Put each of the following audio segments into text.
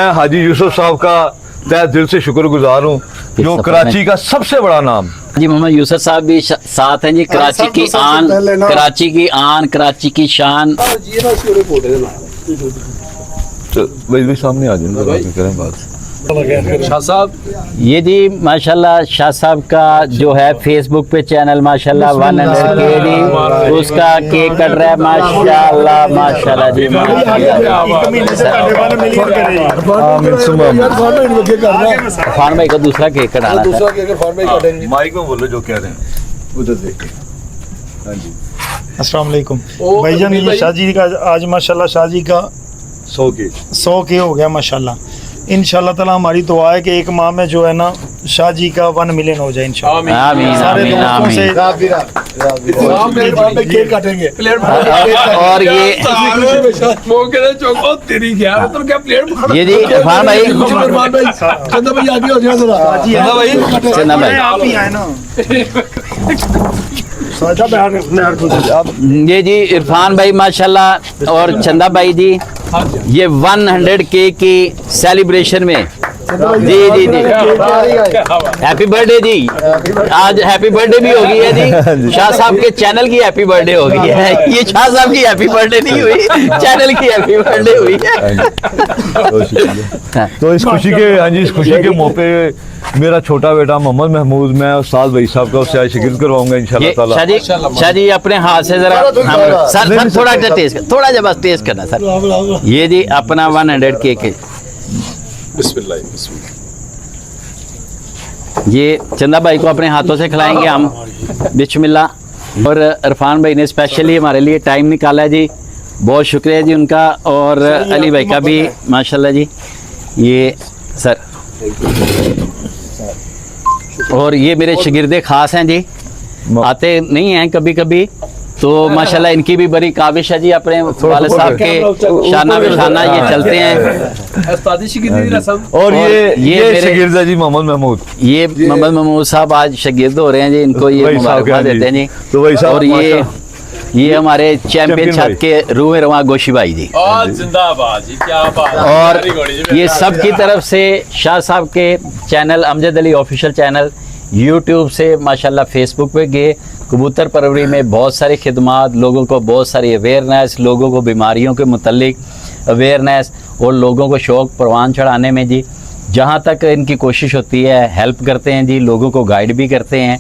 मैं हाजी यूसुफ साहब का तहे दिल से शुक्रगुजार हूँ, जो कराची का सबसे बड़ा नाम। जी मोहम्मद यूसुफ साहब भी साथ हैं जी। कराची की आन, कराची की आन, कराची की शान। तो भाई सामने आ जाए करें बात। शाह साहब, ये जी माशाल्लाह शाह साहब का जो है फेसबुक पे चैनल माशाल्लाह 100 के जी उसका केक कट रहा है माशाल्लाह माशाल्लाह जी। इरफान भाई को दूसरा केक कटाना है। माइक में बोलो जो कह रहे हैं उधर देखिए। हाँ जी, अस्सलाम वालेकुम भाईजान। ये शाहजी का आज माशाल्लाह शाहजी का 100 के हो गया माशाल्लाह। इंशाल्लाह ताला हमारी दुआ है कि एक माह में जो है ना शाहजी का 1 मिलियन हो जाए इंशाल्लाह। आमीन सारे आमीन दोस्तों से केक काटेंगे। और ये ये जी इरफान भाई, चंदा भाई आगे हो जाओ जरा। चंदा भाई, चंदा भाई आप ही आए ना। ये जी इरफान भाई माशाल्लाह और चंदा भाई जी ये 100 के की सेलिब्रेशन में जी जी जी हैप्पी बर्थडे जी। आज हैप्पी बर्थडे भी हो गई है जी। शाह साहब के चैनल की हैप्पी बर्थडे हो गई है। ये शाह साहब की हैप्पी बर्थडे नहीं हुई, चैनल की हैप्पी बर्थडे हुई है। तो इस खुशी के, हाँ जी, इस खुशी के मौके मेरा छोटा बेटा मोहम्मद महमूद, मैं उस्ताद भाई साहब का उससे आज शिगिर्द करवाऊंगा इंशाल्लाह ताला। शाह जी अपने हाथ से जरा सर थोड़ा सा टेस्ट कर, थोड़ा सा बस टेस्ट करना सर। ये जी अपना 100 केक। ये चंदा भाई को अपने हाथों से खिलाएंगे हम, बिस्मिल्लाह। और इरफान भाई ने स्पेशली हमारे लिए टाइम निकाला है जी, बहुत शुक्रिया जी उनका। और अली भाई का भी माशाल्लाह जी। ये सर, और ये मेरे शागिर्दे खास हैं जी, आते नहीं हैं कभी कभी, तो माशाल्लाह इनकी भी बड़ी काविश है जी। अपने वालिद साहब के शाना बिशाना ये चलते हैं। और ये मेरे शागिर्द है जी मोहम्मद महमूद। ये मोहम्मद महमूद साहब आज शागिर्द हो रहे हैं जी, इनको ये मुबारकबाद देते हैं जी। तो भाई साहब, और ये हमारे चैंपियन छत के रूह रवां गोशी भाई जी। जिंदाबाद जी, क्या बात। और ये सब की तरफ से शाह साहब के channel Amjad Ali official channel YouTube से माशाल्लाह फेसबुक पे गए। कबूतर परवरी में बहुत सारी खिदमात, लोगों को बहुत सारी अवेयरनेस, लोगों को बीमारियों के मुतल्लिक अवेयरनेस और लोगों को शौक़ परवान चढ़ाने में जी जहाँ तक इनकी कोशिश होती है हेल्प करते हैं जी, लोगों को गाइड भी करते हैं।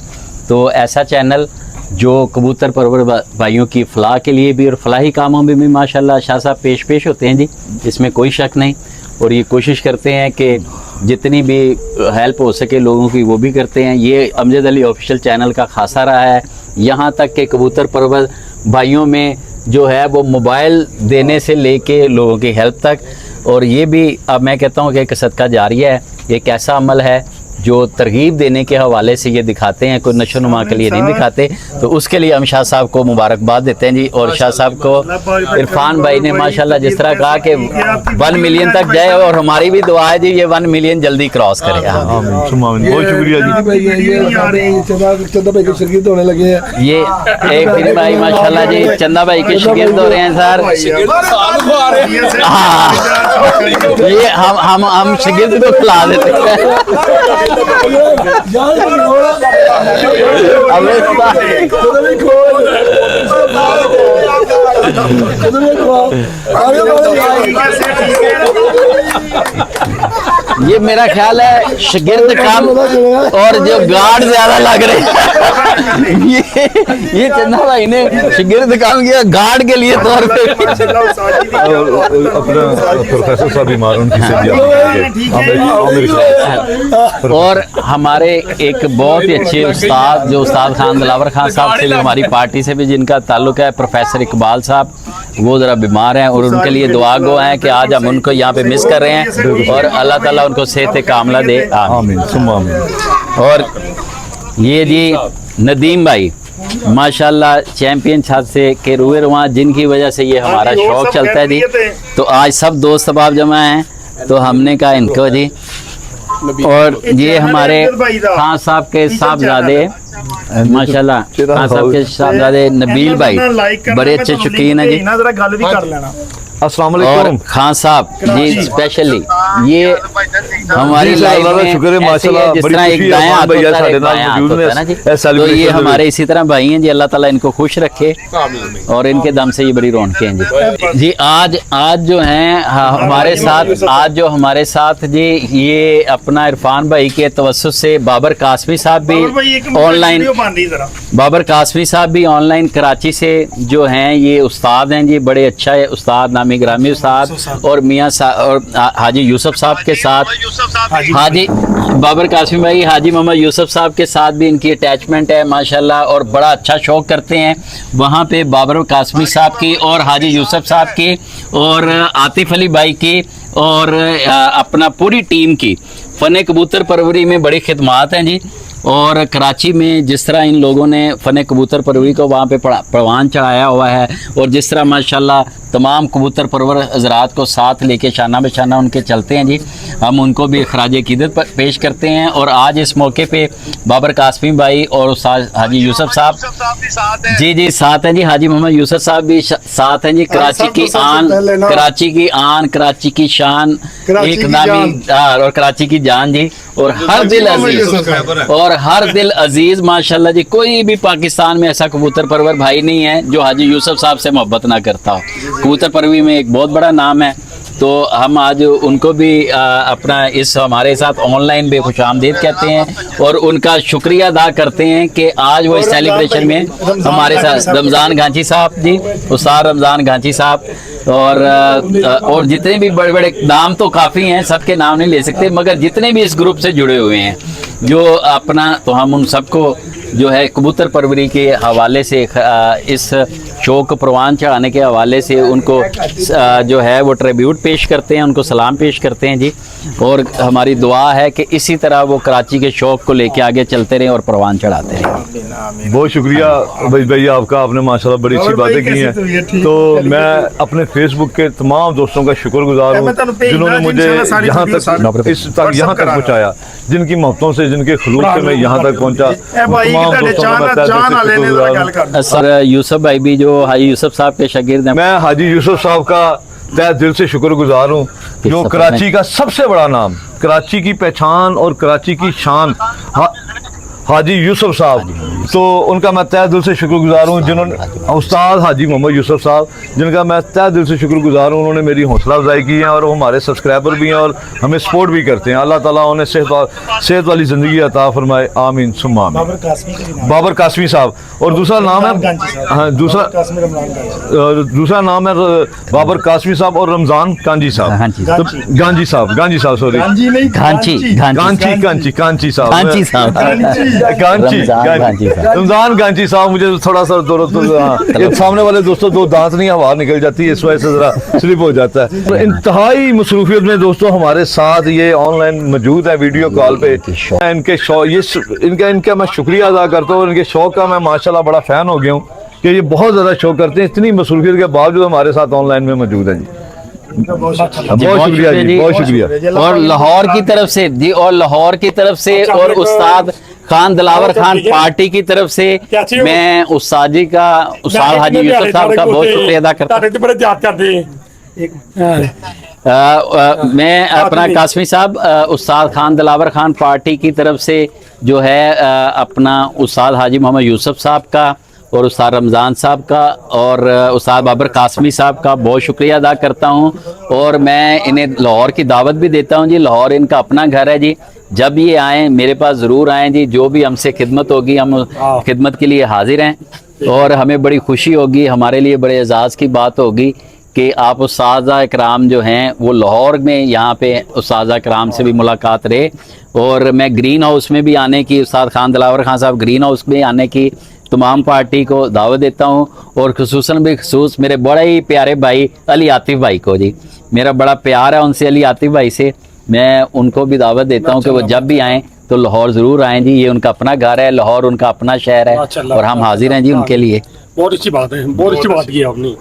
तो ऐसा चैनल जो कबूतर परवर भाइयों की फ़लाह के लिए भी और फलाही कामों में भी माशाल्लाह शाह साहब पेश होते हैं जी, इसमें कोई शक नहीं। और ये कोशिश करते हैं कि जितनी भी हेल्प हो सके लोगों की वो भी करते हैं। ये अमजद अली ऑफिशियल चैनल का खासा रहा है, यहाँ तक कि कबूतर परवर भाइयों में जो है वो मोबाइल देने से लेके लोगों की हेल्प तक। और ये भी अब मैं कहता हूँ कि एक सदका जारिया है, एक ऐसा अमल है जो तरगीब देने के हवाले से ये दिखाते हैं, कोई नशोनुमा के लिए नहीं दिखाते। तो उसके लिए हम शाह साहब को मुबारकबाद देते हैं जी। और शाह साहब को इरफान भाई ने माशाल्लाह जिस तरह कहा कि 1 मिलियन तक जाए, और हमारी भी दुआ है जी ये 1 मिलियन जल्दी क्रॉस करे। बहुत शुक्रिया जी। चंदा भाई के शागिर्द होने लगे हैं। ये एक फिर भाई माशाल्लाह जी चंदा भाई के शागिर्द हो रहे हैं सर। हाँ, ये हम शागिर्द को खिला देते हैं। ये मेरा ख्याल है शागिर्द कम और जो गार्ड ज्यादा लग रहे हैं। ये चंदा भाई ने शागिर्द काम किया गार्ड के लिए तौर पे। अपना प्रोफेसर साहब बीमार, उनकी और हमारे एक बहुत ही अच्छे उस्ताद जो उस्ताद खान दिलावर खान साहब से भी, हमारी पार्टी से भी जिनका ताल्लुक है, प्रोफेसर इकबाल साहब, वो ज़रा बीमार हैं और उनके लिए दुआ गो हैं कि आज हम उनको यहाँ पे मिस कर रहे हैं और अल्लाह ताला उनको सेहत कामला दे। आमीन सुम्मा आमीन। और ये जी नदीम भाई माशाल्लाह चैंपियन छत से के रुए रुआ, जिनकी वजह से ये हमारा शौक चलता है जी। तो आज सब दोस्त अहबाब जमा हैं तो हमने कहा इनको जी। और ये हमारे खान साहब के साहबजादे माशाल्लाह, खान साहब के साहबजादे नबील भाई बड़े अच्छे शौकीन हैं जी। अस्सलाम और वालेकुम। खान साहब जी स्पेशली ये हमारी जी, लाइफ अल्लाह का में शुक्र है, ऐसे ही माशाल्लाह, है, जिस बड़ी तरह खुशी एक है, दायां खान हाथ भैया होता है, साढ़े एक नाल बायां हाथ मौजूद होता है हैं, ना जी। इस तो celebration ये में। हमारे इसी तरह भाई हैं जी, अल्लाह ताला इनको खुश रखे और इनके दम से ये बड़ी रौनकें हैं जी। जी आज जो हैं हमारे साथ, आज जो हमारे साथ जी ये अपना इरफान भाई के तवस्सुस से बाबर कासमी साहब भी ऑनलाइन, बाबर कासमी साहब भी ऑनलाइन कराची से जो हैं ये उस्ताद हैं जी, बड़े अच्छा है उस्ताद, नामी ग्रामी उस्ताद, और मियाँ और हाजी यूसुफ साहब के साथ, हाजी बाबर कासमी भाई हाजी मोहम्मद यूसुफ साहब के साथ भी इनकी अटैचमेंट है माशाल्लाह, और बड़ा अच्छा शौक करते हैं वहाँ पे बाबर कासमी साहब की और हाजी यूसुफ साहब की और आतिफ अली भाई की और अपना पूरी टीम की फ़न कबूतर परवरी में बड़ी खिदमात हैं जी। और कराची में जिस तरह इन लोगों ने फ़न कबूतर परवरी को वहाँ पे परवान चढ़ाया हुआ है, और जिस तरह माशाल्लाह तमाम कबूतर परवर हजरात को साथ लेके शाना बशाना उनके चलते हैं जी, हम उनको भी खराज अकीदत पेश करते हैं। और आज इस मौके पे बाबर कासमी भाई और उस्ताद हाजी यूसुफ साहब जी जी साथ हैं जी, हाजी मोहम्मद यूसुफ साहब भी साथ हैं जी। कराची की आन, कराची की आन, कराची की शान, एक नामी और कराची की जान जी, और हर दिल अजीज, और हर दिल अजीज माशाल्लाह जी। कोई भी पाकिस्तान में ऐसा कबूतर परवर भाई नहीं है जो हाजी यूसुफ साहब से मोहब्बत ना करता हो। कबूतर परवरी में एक बहुत बड़ा नाम है, तो हम आज उनको भी अपना इस हमारे साथ ऑनलाइन बेखुशामदीद कहते हैं और उनका शुक्रिया अदा करते हैं कि आज वो इस सेलिब्रेशन में हमारे साथ रमज़ान गांची साहब जी, उस्ताद रमज़ान गांची साहब, और जितने भी बड़े बड़े नाम तो काफ़ी हैं, सबके नाम नहीं ले सकते, मगर जितने भी इस ग्रुप से जुड़े हुए हैं जो अपना, तो हम उन सबको जो है कबूतर परवरी के हवाले से इस शो को परवान चढ़ाने के हवाले से उनको जो है वो ट्रिब्यूट पेश करते हैं, उनको सलाम पेश करते हैं जी। और हमारी दुआ है कि इसी तरह वो कराची के शौक को लेके आगे चलते रहें और परवान चढ़ाते रहें। बहुत शुक्रिया भैया आपका, आपने माशाल्लाह बड़ी अच्छी बातें की हैं। तो मैं अपने फेसबुक के तमाम दोस्तों का शुक्रगुजार हूँ जिन्होंने मुझे यहाँ तक पहुँचाया, जिनकी मोहब्बतों से, जिनके खलूस से मैं यहाँ तक पहुँचा। तमाम दोस्तों का मैं तहे दिल से शुक्रगुजार हूँ। सर यूसुफ भाई भी जो हाजी यूसुफ साहब के शागिर्द हैं, मैं हाजी यूसुफ साहब का तहे दिल से शुक्रगुजार हूँ, जो कराची का सबसे बड़ा नाम, कराची की पहचान और कराची की शान हाजी यूसुफ साहब, तो उनका मैं तहे दिल से शुक्रगुजार हूँ। जिन्होंने उस्ताद हाजी मोहम्मद यूसुफ साहब, जिनका मैं तहे दिल से शुक्रगुजार हूँ, उन्होंने मेरी हौसला अफजाई की है और वो हमारे सब्सक्राइबर भी हैं और हमें सपोर्ट भी करते हैं। अल्लाह ताला उन्हें सेहत वाली ज़िंदगी अता फरमाए, आमीन सुम्मा आमीन। बाबर कासमी साहब, और दूसरा नाम है, हाँ दूसरा नाम है बाबर कासमी साहब और रमज़ान कांजी साहब, गांजी साहब सॉरी, कांची साहब, रमजान गांची साहब। मुझे थोड़ा सा सामने वाले दोस्तों दो दांत नहीं, हवा निकल जाती है, इस वजह से जरा स्लिप हो जाता है। तो इंतहाई मसरूफियत में दोस्तों हमारे साथ ये ऑनलाइन मौजूद है वीडियो कॉल पे। इनके इनका मैं शुक्रिया अदा करता हूँ, इनके शौक का मैं माशाल्लाह बड़ा फैन हो गया हूँ कि ये बहुत ज़्यादा शौक करते हैं, इतनी मसरूफियत के बावजूद हमारे साथ ऑनलाइन में मौजूद है जी। बहुत शुक्रिया जी, बहुत शुक्रिया। और लाहौर की तरफ से जी, और लाहौर की तरफ से और उस्ताद खान दिलावर खान पार्टी की तरफ से मैं उस्ताद जी का, उस्ताद हाजी यूसुफ साहब का बहुत शुक्रिया अदा करता हूँ। मैं अपना कासमी साहब, उस्ताद खान दिलावर खान पार्टी की तरफ से जो है अपना उस्ताद हाजी मोहम्मद यूसुफ साहब का और उस्ताद रमज़ान साहब का और उस्ताद बाबर कासमी साहब का बहुत शुक्रिया अदा करता हूं। और मैं इन्हें लाहौर की दावत भी देता हूं जी, लाहौर इनका अपना घर है जी, जब ये आएँ मेरे पास ज़रूर आएँ जी, जो भी हमसे खिदमत होगी हम खिदमत के लिए हाजिर हैं। और हमें बड़ी खुशी होगी, हमारे लिए बड़े एजाज़ की बात होगी कि आप उस्ताज़ा इकराम जो हैं वो लाहौर में यहाँ पे उस्ताज़ा इकराम से भी मुलाकात रहे। और मैं ग्रीन हाउस में भी आने की, उस्ताद खान दिलावर खान साहब ग्रीन हाउस में आने की तमाम पार्टी को दावत देता हूँ। और खुसूसन बेखसूस मेरे बड़े ही प्यारे भाई अली आतिफ भाई को जी, मेरा बड़ा प्यार है उनसे, अली आतिफ भाई से, मैं उनको भी दावत देता हूँ कि वो जब भी आएँ तो लाहौर ज़रूर आएँ जी। ये उनका अपना घर है, लाहौर उनका अपना शहर है और हम हाजिर हैं जी उनके लिए। बहुत अच्छी बात है, बहुत अच्छी बात की आपने।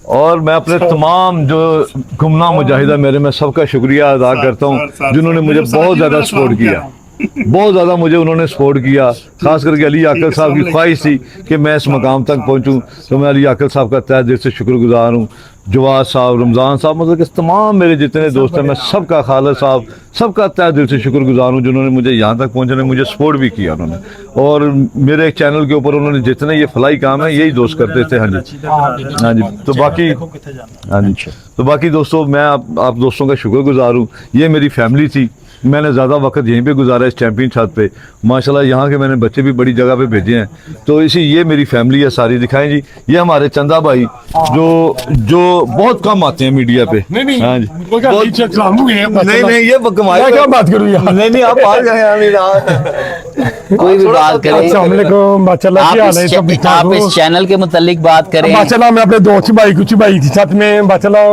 और मैं अपने तमाम जो गुमनाह मुजाहिदा मेरे, मैं सबका शुक्रिया अदा करता हूँ जिन्होंने मुझे बहुत ज़्यादा सपोर्ट किया। बहुत ज़्यादा मुझे उन्होंने सपोर्ट किया, खास करके अली याकल साहब की ख्वाहिश थी कि मैं इस मकाम तक पहुंचूं, तो मैं अली याकल साहब का तहे दिल से शुक्रगुजार हूँ। जवाद साहब, रमज़ान साहब, मतलब कि तमाम मेरे जितने दोस्त हैं, मैं सबका, खालिद साहब, सबका तहे दिल से शुक्रगुजार हूँ जिन्होंने मुझे यहाँ तक पहुँचने, मुझे सपोर्ट भी किया उन्होंने। और मेरे चैनल के ऊपर उन्होंने जितने ये फलाई काम है यही दोस्त करते थे। हाँ जी, हाँ जी। तो बाकी, हाँ जी, तो बाकी दोस्तों मैं आप दोस्तों का शुक्रगुजार हूँ। ये मेरी फैमिली थी, मैंने ज़्यादा वक्त यहीं पे गुजारा इस चैंपियन छत पे। माशाल्लाह यहाँ के मैंने बच्चे भी बड़ी जगह पे भेजे हैं, तो इसी ये मेरी फैमिली है सारी। दिखाएं जी, ये हमारे चंदा भाई जो बहुत कम आते हैं मीडिया पे। हाँ जी, नहीं ये कमाल क्या बात करूँ यार। नहीं आप आ गए। कोई भी बात करें, अस्सलामुअलैकुम माशाल्लाह, क्या हाल है? सब ठीक ठाक आप इस हो? चैनल के मुतालिक बात करें। माशाल्लाह मैं अपने दोस्त भाई कुछ भाई के साथ में माशाल्लाह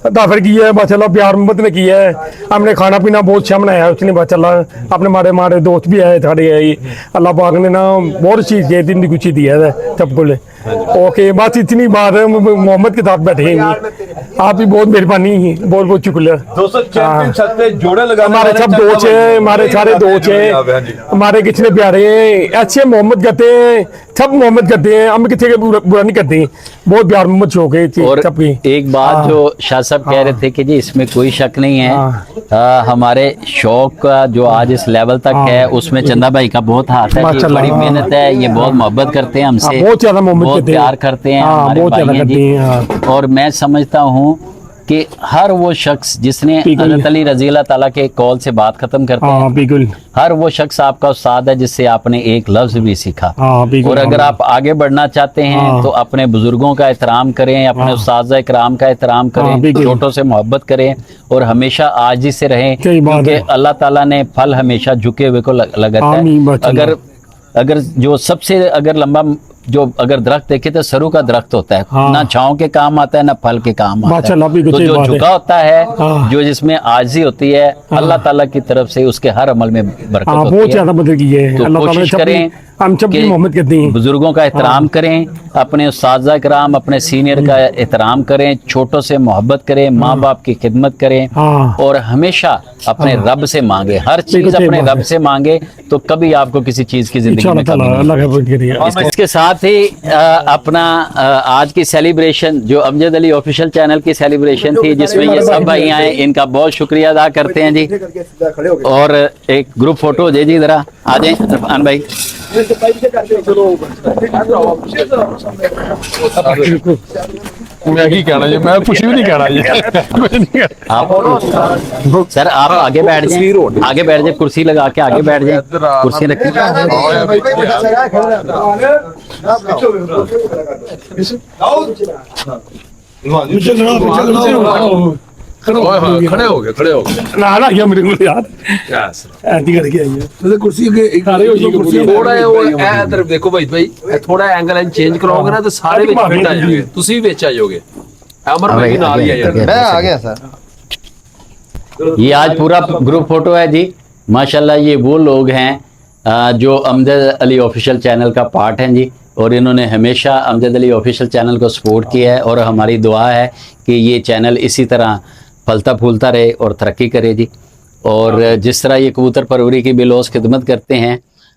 दाफर की है, माशाल्लाह प्यार मोहब्बत ने किया है। हमने खाना पीना बहुत अच्छा बनाया है उसने, माशाल्लाह अपने मारे दोस्त भी आए साढ़े आई। अल्लाह पाक ने ना बहुत चीज़ के दिन कुछ दिया है सबको। ओके, बस इतनी बात है, मोहम्मद के साथ बैठे हैं। आप भी बहुत मेहरबानी, बहुत बहुत शुक्रिया। दोस्तों चैंपियन छत पे जोड़े लगा, हमारे सब दोस्त हैं, हमारे सारे दोस्त हैं, हमारे कितने प्यारे हैं, अच्छे मोहम्मद करते हैं, सब मोहम्मद करते हैं, हम किसी के बुरा नहीं करते हैं, बहुत प्यार मोहम्मद शौक है और सबकी। एक बात जो शाह साहब कह रहे थे कि जी इसमें कोई शक नहीं है, हमारे शौक का जो आज इस लेवल तक है उसमें चंदा भाई का बहुत हाथ है। ये बड़ी मेहनत है, ये बहुत मोहब्बत करते हैं हमसे, बहुत ज्यादा मोहब्बत बहुत करते हैं, प्यार करते हैं, हमारे बहुत ज्यादा भाई हैं करते जी। हैं। और मैं समझता हूँ कि हर वो शख्स जिसने हज़रत अली रज़ी अल्लाह ताला के कॉल से बात खत्म करते हैं, बिल्कुल, हर वो शख्स आपका उस्ताद है जिससे आपने एक लफ्ज भी सीखा। बिल्कुल। और अगर आप आगे बढ़ना चाहते हैं तो अपने बुजुर्गों का एहतराम करें, अपने उस्ताद इकराम का एहतराम करें, बिल्कुल। छोटों से मोहब्बत करें और हमेशा आजिज़ी से रहें, सही बात क्योंकि है। अल्लाह ताला ने फल हमेशा झुके हुए को लगाता आमीन, है। माशाल्लाह। अगर जो सबसे अगर लंबा जो अगर दरख्त देखे तो सरू का दरख्त होता है, ना छांव के काम आता है ना फल के काम आता माशाल्लाह, है। बिल्कुल तो सही जो बात है। झुका होता है, हाँ। जो जिसमें आजिज़ी होती है, अल्लाह ताला की तरफ से उसके हर अमल में बरकत होती बहुत है। ज्यादा मदद की है तो अल्लाह ताला ने कोशिश करें हम सब की कि मोहम्मद करते हैं। बुजुर्गों का एहतराम करें, अपने उस्ताज़ा कराम, अपने सीनियर का एहतराम करें, छोटों से मोहब्बत करें, माँ बाप की खिदमत करें हाँ। और हमेशा अपने रब से मांगे, हर चीज अपने रब से मांगे तो कभी आपको किसी चीज की जिंदगी में कमी नहीं अल्लाह का बहुत करिए। इसके साथ ही अपना आज की सेलिब्रेशन जो अमजद अली ऑफिशियल चैनल की सेलिब्रेशन थी जिसमें ये सब भाई आए, इनका बहुत शुक्रिया अदा करते हैं जी। और एक ग्रुप फोटो दे जी, जरा आ जाए अरफान भाई। मैं की कहना जी, मैं कुछ भी नहीं कहना जी। आप सर आप आगे बैठ जाए, आगे बैठ जाए, कुर्सी लगा के आगे बैठ जाए, कुर्सी रखी। खड़े हो गए ना आ गया मेरे को याद, ऐसी करके आई है कुर्सी के सारे हो जाएंगे। थोड़ा है वो इधर देखो भाई थोड़ा एंगल एंड चेंज कराओगे ना तो सारे ਵਿੱਚ ਫਿੱਟ ਆ ਜਾਓਗੇ, ਤੁਸੀਂ ਵੀ ਵਿੱਚ ਆ ਜਾਓਗੇ। अमर भाई ਨਾਲ ही आ जाएगा। मैं आ गया सर। ये आज पूरा ग्रुप फोटो है जी, माशाल्लाह। ये वो लोग हैं जो अमजद अली ऑफिशियल चैनल का पार्ट हैं जी, और इन्होंने हमेशा अमजद अली ऑफिशियल चैनल को सपोर्ट किया है और हमारी दुआ है कि ये चैनल इसी तरह फलता फूलता रहे और तरक्की करे जी। और जिस तरह ये कबूतर परवरी की बेलौस खिदमत करते हैं,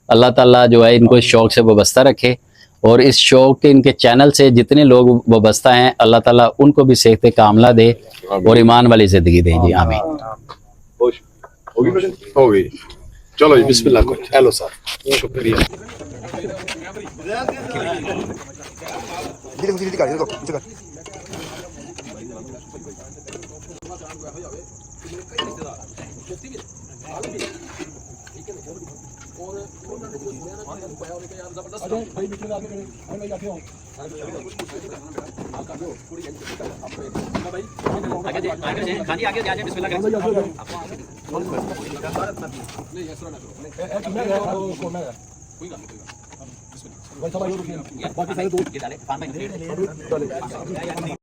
अल्लाह ताला जो है इनको इस शौक़ से वाबस्ता रखे और इस शौक़ के इनके चैनल से जितने लोग वाबस्ता हैं अल्लाह ताला उनको भी सेहत कामला दे और ईमान वाली ज़िंदगी दे जी, आमीन। हो गई, चलो जी बिस्मिल्लाह करो। हेलो सर, शुक्रिया।